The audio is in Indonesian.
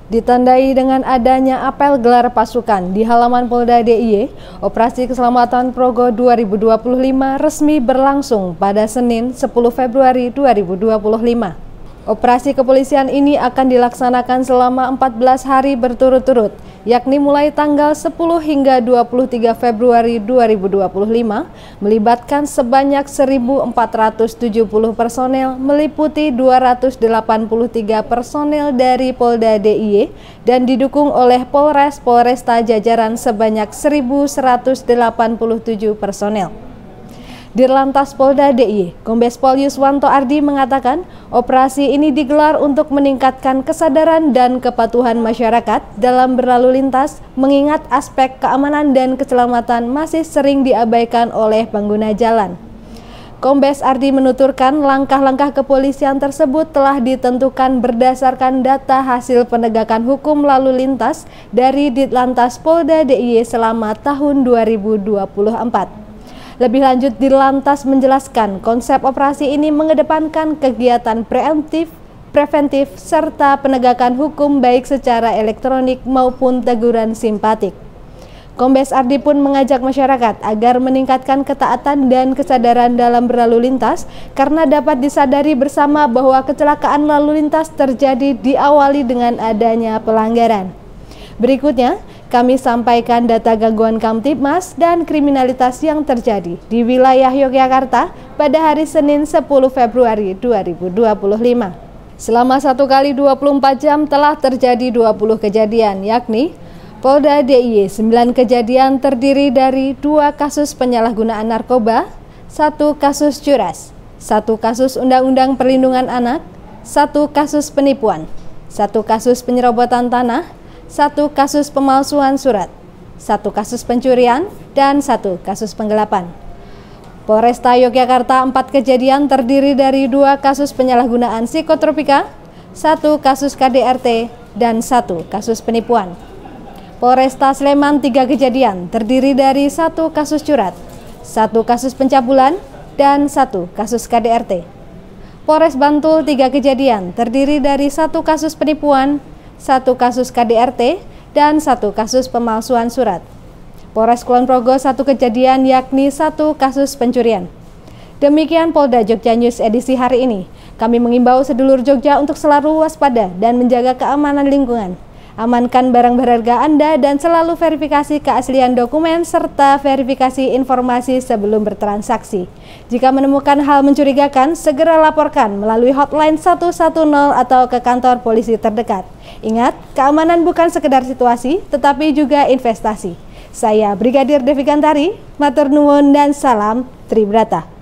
Ditandai dengan adanya apel gelar pasukan di halaman Polda DIY, Operasi Keselamatan Progo 2025 resmi berlangsung pada Senin 10 Februari 2025. Operasi kepolisian ini akan dilaksanakan selama 14 hari berturut-turut, yakni mulai tanggal 10 hingga 23 Februari 2025, melibatkan sebanyak 1.470 personel meliputi 283 personel dari Polda DIY dan didukung oleh Polresta jajaran sebanyak 1.187 personel. Dirlantas Polda DIY, Kombes Pol Yuswanto Ardi mengatakan, operasi ini digelar untuk meningkatkan kesadaran dan kepatuhan masyarakat dalam berlalu lintas, mengingat aspek keamanan dan keselamatan masih sering diabaikan oleh pengguna jalan. Kombes Ardi menuturkan langkah-langkah kepolisian tersebut telah ditentukan berdasarkan data hasil penegakan hukum lalu lintas dari Ditlantas Polda DIY selama tahun 2024. Lebih lanjut, Dirlantas menjelaskan konsep operasi ini mengedepankan kegiatan preventif, serta penegakan hukum baik secara elektronik maupun teguran simpatik. Kombes Ardi pun mengajak masyarakat agar meningkatkan ketaatan dan kesadaran dalam berlalu lintas karena dapat disadari bersama bahwa kecelakaan lalu lintas terjadi diawali dengan adanya pelanggaran. Berikutnya, kami sampaikan data gangguan Kamtibmas dan kriminalitas yang terjadi di wilayah Yogyakarta pada hari Senin 10 Februari 2025. Selama 1 kali 24 jam telah terjadi 20 kejadian, yakni Polda DIY 9 kejadian terdiri dari 2 kasus penyalahgunaan narkoba, 1 kasus curas, 1 kasus Undang-Undang Perlindungan Anak, 1 kasus penipuan, 1 kasus penyerobotan tanah, 1 kasus pemalsuan surat, 1 kasus pencurian, dan 1 kasus penggelapan. Polresta Yogyakarta 4 kejadian terdiri dari 2 kasus penyalahgunaan psikotropika, 1 kasus KDRT, dan 1 kasus penipuan. Polresta Sleman 3 kejadian terdiri dari 1 kasus curat, 1 kasus pencabulan, dan 1 kasus KDRT. Polres Bantul 3 kejadian terdiri dari 1 kasus penipuan, 1 kasus KDRT, dan 1 kasus pemalsuan surat. Polres Kulon Progo 1 kejadian yakni 1 kasus pencurian. Demikian Polda Jogja News edisi hari ini. Kami mengimbau sedulur Jogja untuk selalu waspada dan menjaga keamanan lingkungan. Amankan barang berharga Anda dan selalu verifikasi keaslian dokumen serta verifikasi informasi sebelum bertransaksi. Jika menemukan hal mencurigakan, segera laporkan melalui hotline 110 atau ke kantor polisi terdekat. Ingat, keamanan bukan sekedar situasi, tetapi juga investasi. Saya Brigadir Devi Gantari, matur nuwun dan salam Tribrata.